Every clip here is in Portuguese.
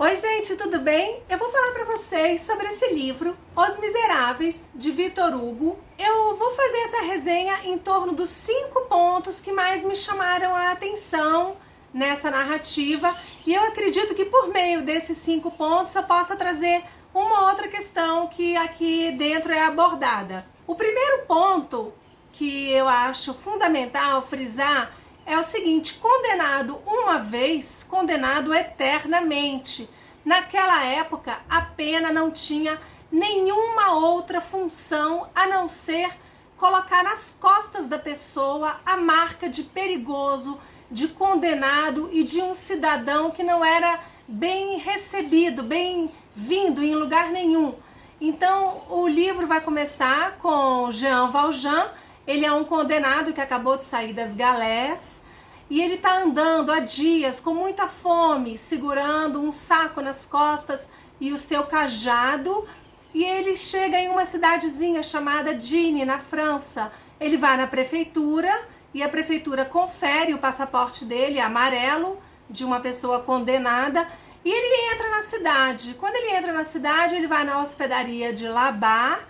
Oi gente, tudo bem? Eu vou falar para vocês sobre esse livro, Os Miseráveis, de Victor Hugo. Eu vou fazer essa resenha em torno dos 5 pontos que mais me chamaram a atenção nessa narrativa, e eu acredito que por meio desses 5 pontos eu possa trazer uma outra questão que aqui dentro é abordada. O primeiro ponto que eu acho fundamental frisar é o seguinte: condenado uma vez, condenado eternamente. Naquela época, a pena não tinha nenhuma outra função a não ser colocar nas costas da pessoa a marca de perigoso, de condenado e de um cidadão que não era bem recebido, bem-vindo em lugar nenhum. Então, o livro vai começar com Jean Valjean. Ele é um condenado que acabou de sair das galés e ele está andando há dias com muita fome, segurando um saco nas costas e o seu cajado, e ele chega em uma cidadezinha chamada Digne, na França. Ele vai na prefeitura e a prefeitura confere o passaporte dele, amarelo, de uma pessoa condenada, e ele entra na cidade. Quando ele entra na cidade, ele vai na hospedaria de Labar.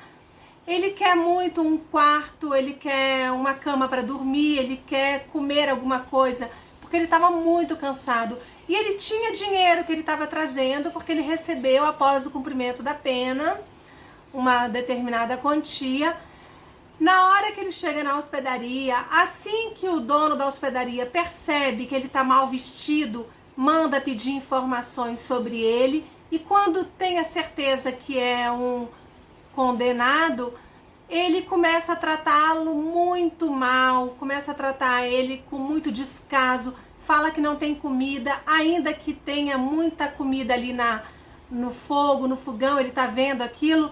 Ele quer muito um quarto, ele quer uma cama para dormir, ele quer comer alguma coisa, porque ele estava muito cansado. E ele tinha dinheiro que ele estava trazendo, porque ele recebeu, após o cumprimento da pena, uma determinada quantia. Na hora que ele chega na hospedaria, assim que o dono da hospedaria percebe que ele está mal vestido, manda pedir informações sobre ele, e quando tem a certeza que é um condenado, ele começa a tratá-lo muito mal, começa a tratar ele com muito descaso, fala que não tem comida, ainda que tenha muita comida ali no fogo, no fogão, ele tá vendo aquilo,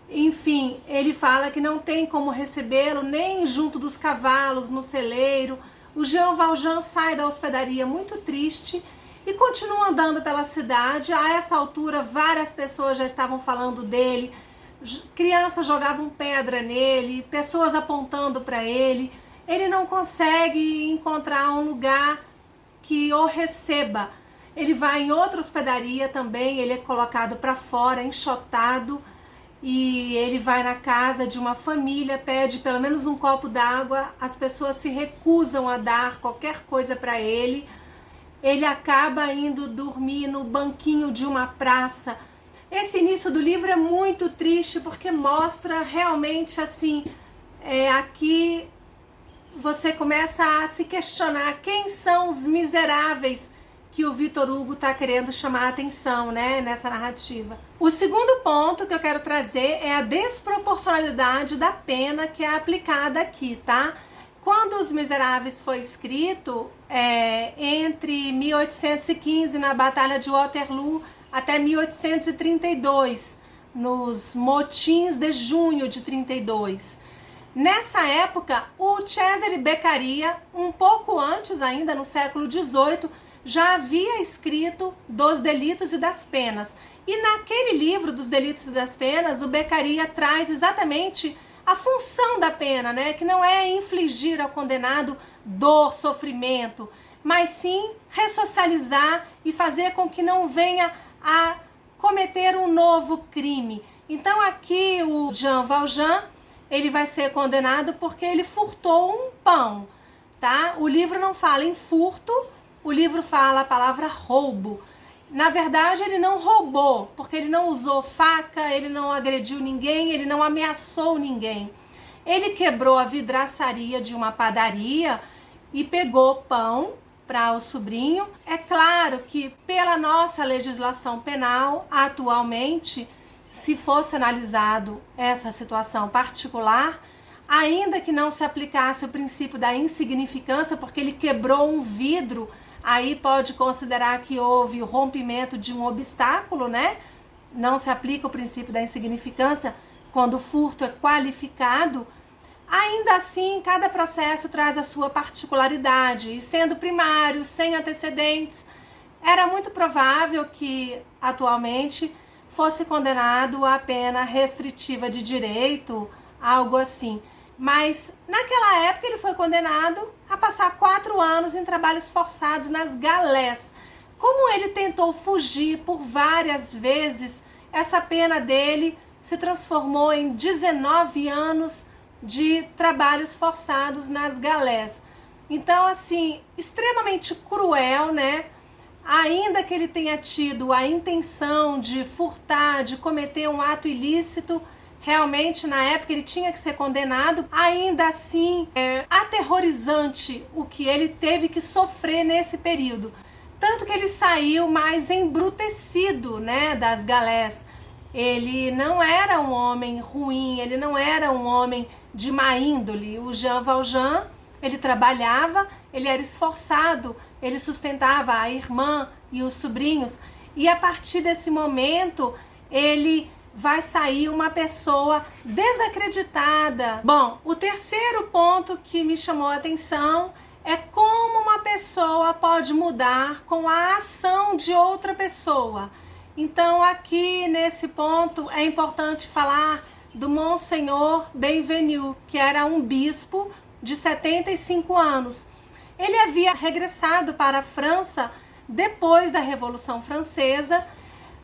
enfim, ele fala que não tem como recebê-lo nem junto dos cavalos, no celeiro. O Jean Valjean sai da hospedaria muito triste e continua andando pela cidade. A essa altura, várias pessoas já estavam falando dele, crianças jogavam pedra nele, pessoas apontando para ele. Ele não consegue encontrar um lugar que o receba. Ele vai em outra hospedaria também, ele é colocado para fora, enxotado, e ele vai na casa de uma família, pede pelo menos um copo d'água, as pessoas se recusam a dar qualquer coisa para ele. Ele acaba indo dormir no banquinho de uma praça. Esse início do livro é muito triste porque mostra realmente assim, aqui você começa a se questionar quem são os miseráveis que o Victor Hugo está querendo chamar a atenção, né, nessa narrativa. O segundo ponto que eu quero trazer é a desproporcionalidade da pena que é aplicada aqui, tá? Quando Os Miseráveis foi escrito, entre 1815, na Batalha de Waterloo, até 1832, nos motins de junho de 32. Nessa época, o Cesare Beccaria, um pouco antes ainda, no século XVIII, já havia escrito Dos Delitos e das Penas. E naquele livro dos Delitos e das Penas, o Beccaria traz exatamente a função da pena, né? Que não é infligir ao condenado dor, sofrimento, mas sim ressocializar e fazer com que não venha a cometer um novo crime. Então aqui o Jean Valjean, ele vai ser condenado porque ele furtou um pão, tá? O livro não fala em furto, o livro fala a palavra roubo. Na verdade, ele não roubou, porque ele não usou faca, ele não agrediu ninguém, ele não ameaçou ninguém. Ele quebrou a vidraçaria de uma padaria e pegou pão para o sobrinho. É claro que pela nossa legislação penal, atualmente, se fosse analisado essa situação particular, ainda que não se aplicasse o princípio da insignificância, porque ele quebrou um vidro, aí pode considerar que houve o rompimento de um obstáculo, né? Não se aplica o princípio da insignificância quando o furto é qualificado. Ainda assim, cada processo traz a sua particularidade, e sendo primário, sem antecedentes, era muito provável que, atualmente, fosse condenado a pena restritiva de direito, algo assim. Mas, naquela época, ele foi condenado a passar 4 anos em trabalhos forçados nas galés. Como ele tentou fugir por várias vezes, essa pena dele se transformou em 19 anos de trabalhos forçados nas galés. Então, assim, extremamente cruel, né? Ainda que ele tenha tido a intenção de furtar, de cometer um ato ilícito, realmente na época ele tinha que ser condenado, ainda assim é aterrorizante o que ele teve que sofrer nesse período. Tanto que ele saiu mais embrutecido, né, das galés. Ele não era um homem ruim, ele não era um homem de má índole. O Jean Valjean, ele trabalhava, ele era esforçado, ele sustentava a irmã e os sobrinhos, e a partir desse momento ele vai sair uma pessoa desacreditada. Bom, o terceiro ponto que me chamou a atenção é como uma pessoa pode mudar com a ação de outra pessoa. Então aqui nesse ponto é importante falar do Monsenhor Bienvenu, que era um bispo de 75 anos. Ele havia regressado para a França depois da Revolução Francesa,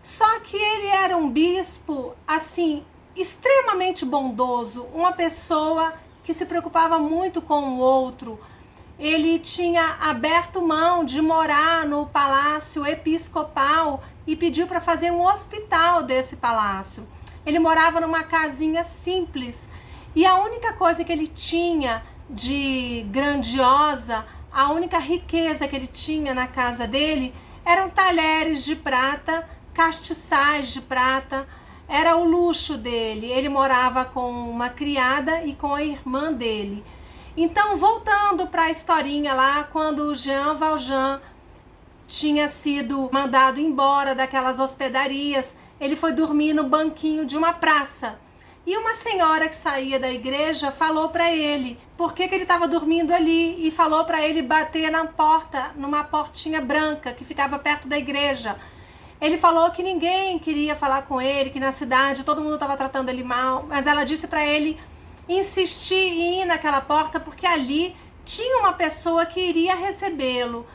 só que ele era um bispo, assim, extremamente bondoso, uma pessoa que se preocupava muito com o outro. Ele tinha aberto mão de morar no palácio episcopal e pediu para fazer um hospital desse palácio. Ele morava numa casinha simples e a única coisa que ele tinha de grandiosa, a única riqueza que ele tinha na casa dele eram talheres de prata, castiçais de prata, era o luxo dele. Ele morava com uma criada e com a irmã dele. Então, voltando para a historinha lá, quando o Jean Valjean tinha sido mandado embora daquelas hospedarias, ele foi dormir no banquinho de uma praça. E uma senhora que saía da igreja falou para ele por que ele estava dormindo ali e falou para ele bater na porta, numa portinha branca que ficava perto da igreja. Ele falou que ninguém queria falar com ele, que na cidade todo mundo estava tratando ele mal, mas ela disse para ele insistir em ir naquela porta porque ali tinha uma pessoa que iria recebê-lo.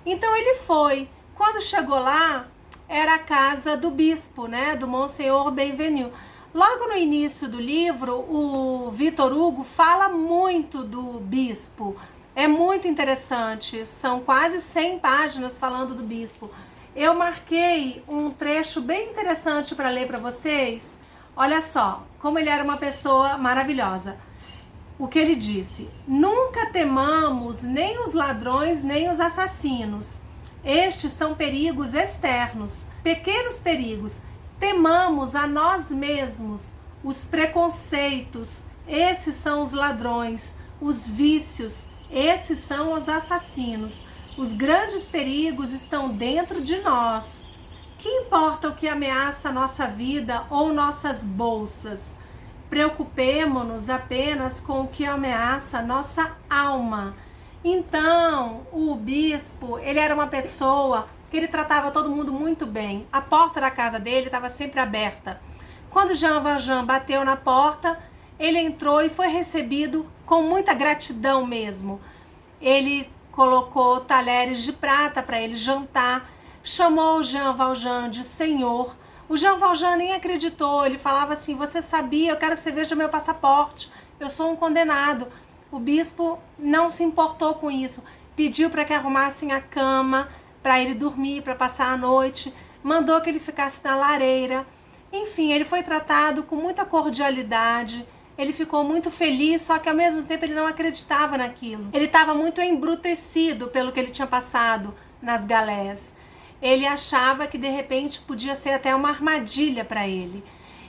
Então ele foi. Quando chegou lá, era a casa do bispo, né, do Monsenhor Bienvenu. Logo no início do livro, o Victor Hugo fala muito do bispo. É muito interessante, são quase 100 páginas falando do bispo. Eu marquei um trecho bem interessante para ler para vocês. Olha só, como ele era uma pessoa maravilhosa. O que ele disse: nunca temamos nem os ladrões nem os assassinos. Estes são perigos externos, pequenos perigos. Temamos a nós mesmos, os preconceitos, esses são os ladrões, os vícios, esses são os assassinos. Os grandes perigos estão dentro de nós. Que importa o que ameaça a nossa vida ou nossas bolsas? Preocupemo-nos apenas com o que ameaça a nossa alma. Então, o bispo, ele era uma pessoa que ele tratava todo mundo muito bem. A porta da casa dele estava sempre aberta. Quando Jean Valjean bateu na porta, ele entrou e foi recebido com muita gratidão mesmo. Ele colocou talheres de prata para ele jantar, chamou o Jean Valjean de senhor. O Jean Valjean nem acreditou, ele falava assim: você sabia, eu quero que você veja meu passaporte, eu sou um condenado. O bispo não se importou com isso, pediu para que arrumassem a cama para ele dormir, para passar a noite, mandou que ele ficasse na lareira. Enfim, ele foi tratado com muita cordialidade, ele ficou muito feliz, só que ao mesmo tempo ele não acreditava naquilo. Ele estava muito embrutecido pelo que ele tinha passado nas galés. Ele achava que de repente podia ser até uma armadilha para ele.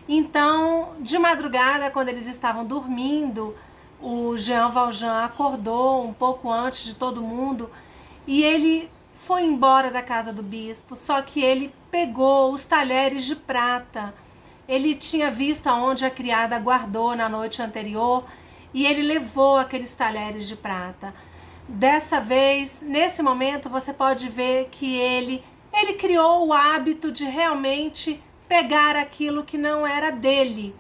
Então, de madrugada, quando eles estavam dormindo, o Jean Valjean acordou um pouco antes de todo mundo e ele foi embora da casa do bispo, só que ele pegou os talheres de prata. Ele tinha visto aonde a criada guardou na noite anterior e ele levou aqueles talheres de prata. Dessa vez, nesse momento, você pode ver que ele criou o hábito de realmente pegar aquilo que não era dele.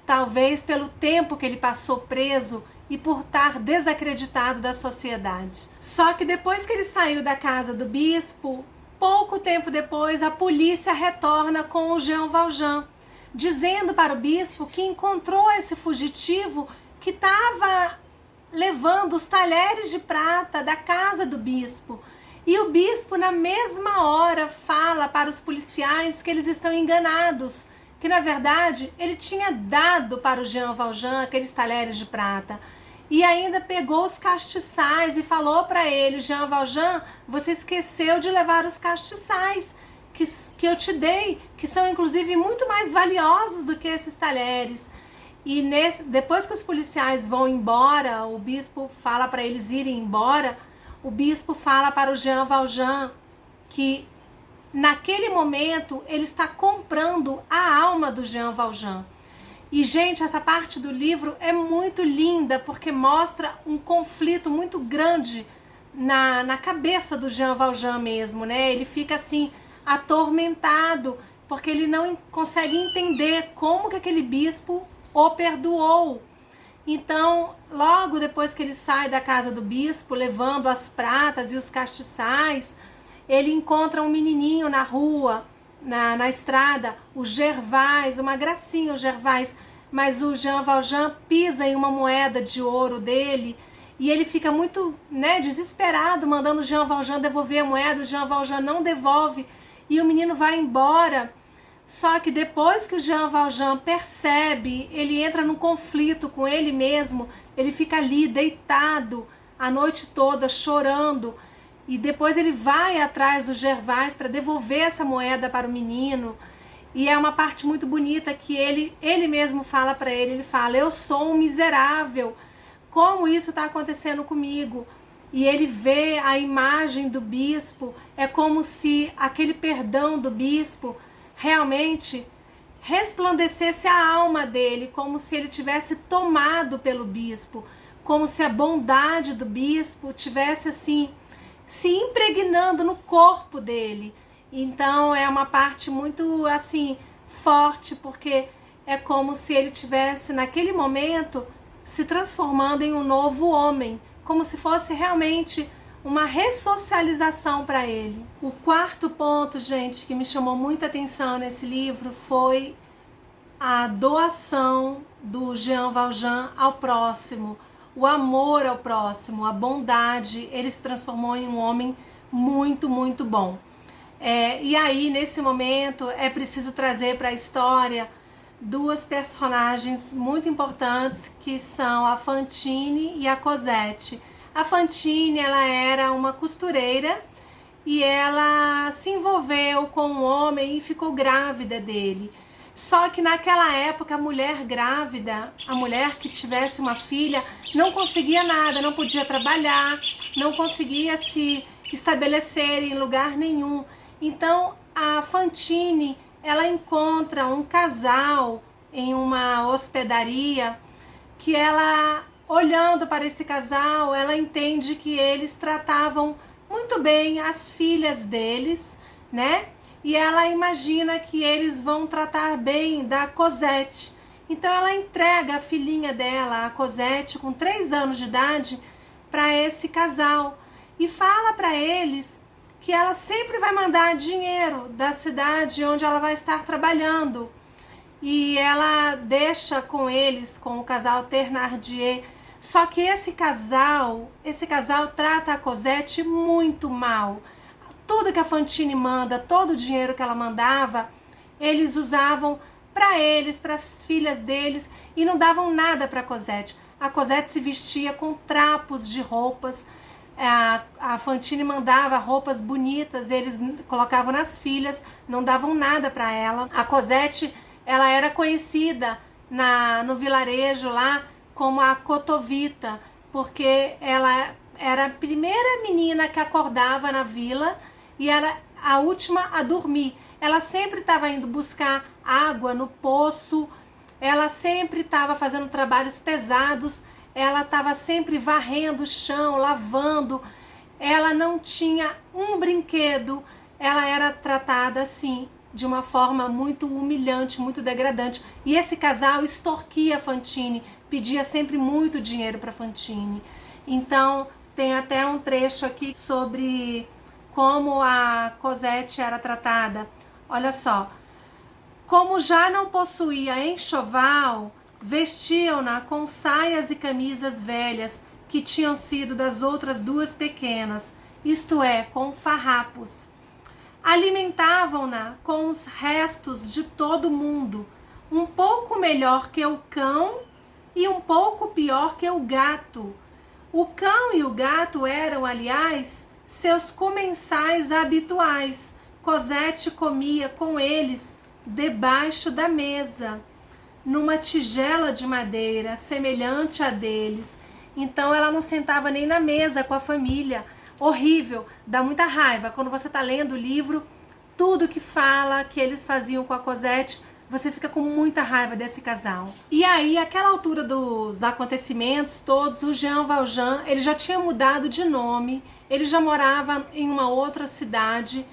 Talvez pelo tempo que ele passou preso e por estar desacreditado da sociedade. Só que depois que ele saiu da casa do bispo, pouco tempo depois, a polícia retorna com o Jean Valjean, dizendo para o bispo que encontrou esse fugitivo que estava levando os talheres de prata da casa do bispo. E o bispo, na mesma hora, fala para os policiais que eles estão enganados, que na verdade ele tinha dado para o Jean Valjean aqueles talheres de prata. E ainda pegou os castiçais e falou para ele: Jean Valjean, você esqueceu de levar os castiçais que eu te dei, que são inclusive muito mais valiosos do que esses talheres. E depois que os policiais vão embora, o bispo fala para eles irem embora, o bispo fala para o Jean Valjean que naquele momento ele está comprando a alma do Jean Valjean. E, gente, essa parte do livro é muito linda, porque mostra um conflito muito grande na cabeça do Jean Valjean mesmo, né? Ele fica assim, atormentado, porque ele não consegue entender como que aquele bispo o perdoou. Então, logo depois que ele sai da casa do bispo, levando as pratas e os castiçais, ele encontra um menininho na rua, na estrada, o Gervais, uma gracinha o Gervais, mas o Jean Valjean pisa em uma moeda de ouro dele e ele fica muito, desesperado, mandando o Jean Valjean devolver a moeda. O Jean Valjean não devolve e o menino vai embora. Só que depois que o Jean Valjean percebe, ele entra num conflito com ele mesmo, ele fica ali deitado a noite toda chorando. E depois ele vai atrás do Gervais para devolver essa moeda para o menino. E é uma parte muito bonita que ele mesmo fala para ele fala: eu sou um miserável, como isso está acontecendo comigo? E ele vê a imagem do bispo, é como se aquele perdão do bispo realmente resplandecesse a alma dele, como se ele tivesse tomado pelo bispo, como se a bondade do bispo tivesse assim se impregnando no corpo dele. Então é uma parte muito assim forte, porque é como se ele tivesse naquele momento se transformando em um novo homem, como se fosse realmente uma ressocialização para ele. O quarto ponto, gente, que me chamou muita atenção nesse livro foi a doação do Jean Valjean ao próximo, o amor ao próximo, a bondade. Ele se transformou em um homem muito, muito bom. E aí, nesse momento, é preciso trazer para a história duas personagens muito importantes, que são a Fantine e a Cosette. A Fantine, ela era uma costureira e ela se envolveu com um homem e ficou grávida dele. Só que naquela época a mulher grávida, a mulher que tivesse uma filha, não conseguia nada, não podia trabalhar, não conseguia se estabelecer em lugar nenhum. Então a Fantine, ela encontra um casal em uma hospedaria que ela, olhando para esse casal, ela entende que eles tratavam muito bem as filhas deles, né? E ela imagina que eles vão tratar bem da Cosette. Então ela entrega a filhinha dela, a Cosette, com 3 anos de idade, para esse casal. E fala para eles que ela sempre vai mandar dinheiro da cidade onde ela vai estar trabalhando. E ela deixa com eles, com o casal Thénardier. Só que esse casal trata a Cosette muito mal. Tudo que a Fantine manda, todo o dinheiro que ela mandava, eles usavam para eles, para as filhas deles, e não davam nada para a Cosette. A Cosette se vestia com trapos de roupas, a Fantine mandava roupas bonitas, eles colocavam nas filhas, não davam nada para ela. A Cosette, ela era conhecida no vilarejo lá como a Cotovita, porque ela era a primeira menina que acordava na vila e era a última a dormir. Ela sempre estava indo buscar água no poço, ela sempre estava fazendo trabalhos pesados, ela estava sempre varrendo o chão, lavando, ela não tinha um brinquedo, ela era tratada assim, de uma forma muito humilhante, muito degradante. E esse casal extorquia a Fantine, pedia sempre muito dinheiro para Fantine. Então tem até um trecho aqui sobre como a Cosette era tratada. Olha só, como já não possuía enxoval, vestiam-na com saias e camisas velhas que tinham sido das outras duas pequenas, isto é, com farrapos. Alimentavam-na com os restos de todo mundo, um pouco melhor que o cão e um pouco pior que o gato. O cão e o gato eram, aliás, seus comensais habituais. Cosette comia com eles debaixo da mesa, numa tigela de madeira semelhante à deles. Então ela não sentava nem na mesa com a família. Horrível, dá muita raiva. Quando você está lendo o livro, tudo que fala que eles faziam com a Cosette, você fica com muita raiva desse casal. E aí, àquela altura dos acontecimentos todos, o Jean Valjean, ele já tinha mudado de nome, ele já morava em uma outra cidade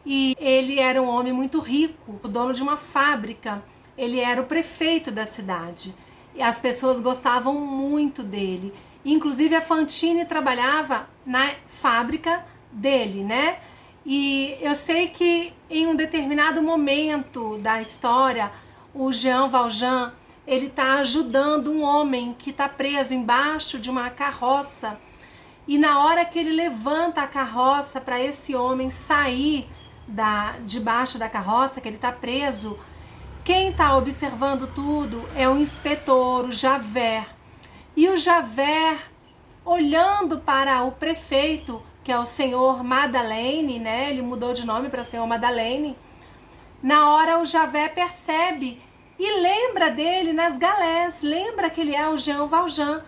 e ele era um homem muito rico, o dono de uma fábrica, ele era o prefeito da cidade. E as pessoas gostavam muito dele. Inclusive a Fantine trabalhava na fábrica dele, né? E eu sei que em um determinado momento da história, o Jean Valjean, ele tá ajudando um homem que tá preso embaixo de uma carroça. E na hora que ele levanta a carroça para esse homem sair debaixo da carroça, que ele tá preso, quem tá observando tudo é o inspetor, o Javert. E o Javert, olhando para o prefeito, que é o senhor Madeleine, né? Ele mudou de nome para senhor Madeleine. Na hora o Javert percebe e lembra dele nas galés, lembra que ele é o Jean Valjean.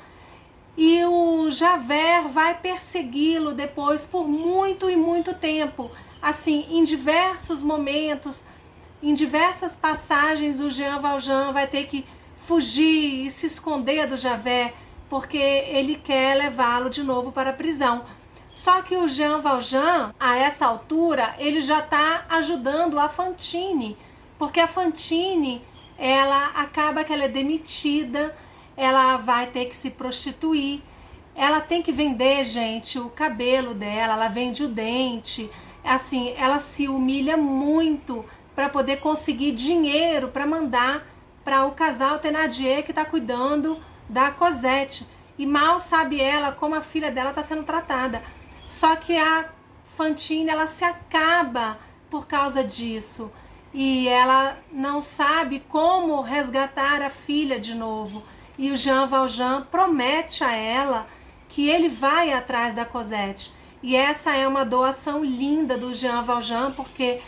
E o Javert vai persegui-lo depois por muito e muito tempo. Assim, em diversos momentos, em diversas passagens, o Jean Valjean vai ter que fugir e se esconder do Javert, porque ele quer levá-lo de novo para a prisão. Só que o Jean Valjean, a essa altura, ele já está ajudando a Fantine, porque a Fantine, ela acaba que ela é demitida, ela vai ter que se prostituir, ela tem que vender, gente, o cabelo dela, ela vende o dente, assim, ela se humilha muito para poder conseguir dinheiro para mandar para o casal Thénardier que está cuidando da Cosette. E mal sabe ela como a filha dela está sendo tratada. Só que a Fantine, ela se acaba por causa disso. E ela não sabe como resgatar a filha de novo. E o Jean Valjean promete a ela que ele vai atrás da Cosette. E essa é uma doação linda do Jean Valjean, porque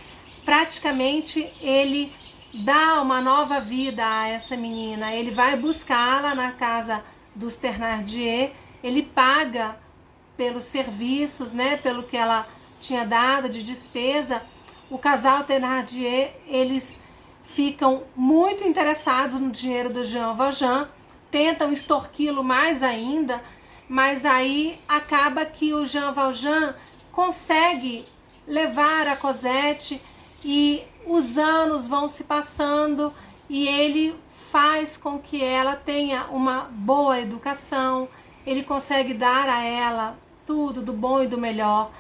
praticamente ele dá uma nova vida a essa menina. Ele vai buscá-la na casa dos Thénardier, ele paga pelos serviços, né, pelo que ela tinha dado de despesa. O casal Thénardier, eles ficam muito interessados no dinheiro do Jean Valjean, tentam extorquí-lo mais ainda, mas aí acaba que o Jean Valjean consegue levar a Cosette e os anos vão se passando e ele faz com que ela tenha uma boa educação, ele consegue dar a ela tudo do bom e do melhor.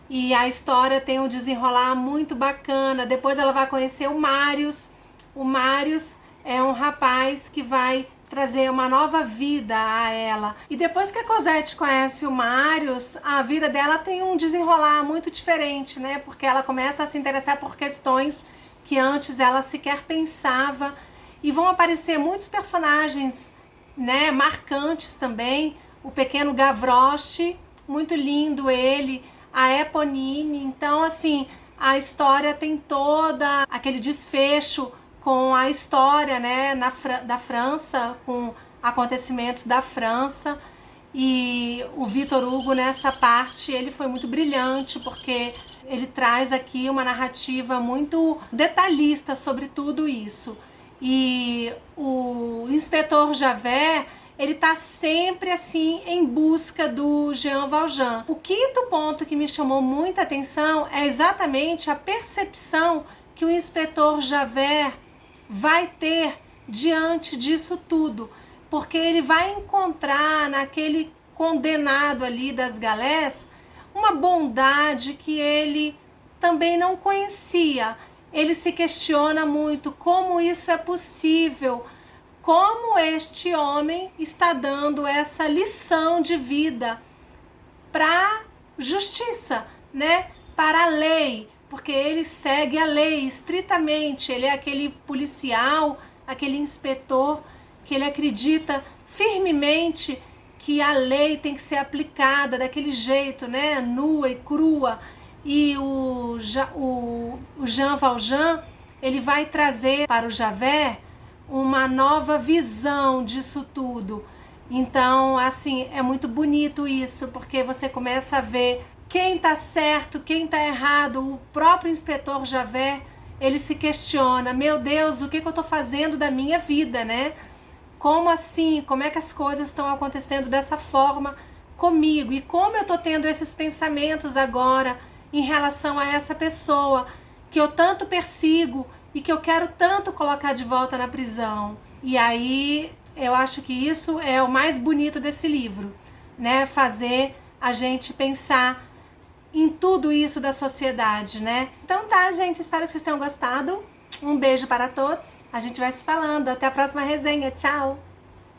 E a história tem um desenrolar muito bacana. Depois ela vai conhecer o Marius. O Marius é um rapaz que vai trazer uma nova vida a ela. E depois que a Cosette conhece o Marius, a vida dela tem um desenrolar muito diferente, né? Porque ela começa a se interessar por questões que antes ela sequer pensava. E vão aparecer muitos personagens, né, marcantes também. O pequeno Gavroche, muito lindo ele, a Eponine. Então, assim, a história tem toda aquele desfecho com a história, né, da França, com acontecimentos da França. E o Victor Hugo, nessa parte, ele foi muito brilhante, porque ele traz aqui uma narrativa muito detalhista sobre tudo isso. E o inspetor Javert, ele tá sempre assim em busca do Jean Valjean. O quinto ponto que me chamou muita atenção é exatamente a percepção que o inspetor Javert vai ter diante disso tudo, porque ele vai encontrar naquele condenado ali das galés uma bondade que ele também não conhecia. Ele se questiona muito como isso é possível, como este homem está dando essa lição de vida para justiça, né? Para a lei, porque ele segue a lei estritamente, ele é aquele policial, aquele inspetor que ele acredita firmemente que a lei tem que ser aplicada daquele jeito, né? Nua e crua. E o Jean Valjean, ele vai trazer para o Javert uma nova visão disso tudo. Então, assim, é muito bonito isso, porque você começa a ver quem tá certo, quem tá errado. O próprio inspetor Javert, ele se questiona, meu Deus, o que eu tô fazendo da minha vida, né? Como assim? Como é que as coisas estão acontecendo dessa forma comigo? E como eu tô tendo esses pensamentos agora em relação a essa pessoa que eu tanto persigo e que eu quero tanto colocar de volta na prisão? E aí eu acho que isso é o mais bonito desse livro, né? Fazer a gente pensar em tudo isso da sociedade, né? Então tá, gente, espero que vocês tenham gostado. Um beijo para todos. A gente vai se falando. Até a próxima resenha. Tchau!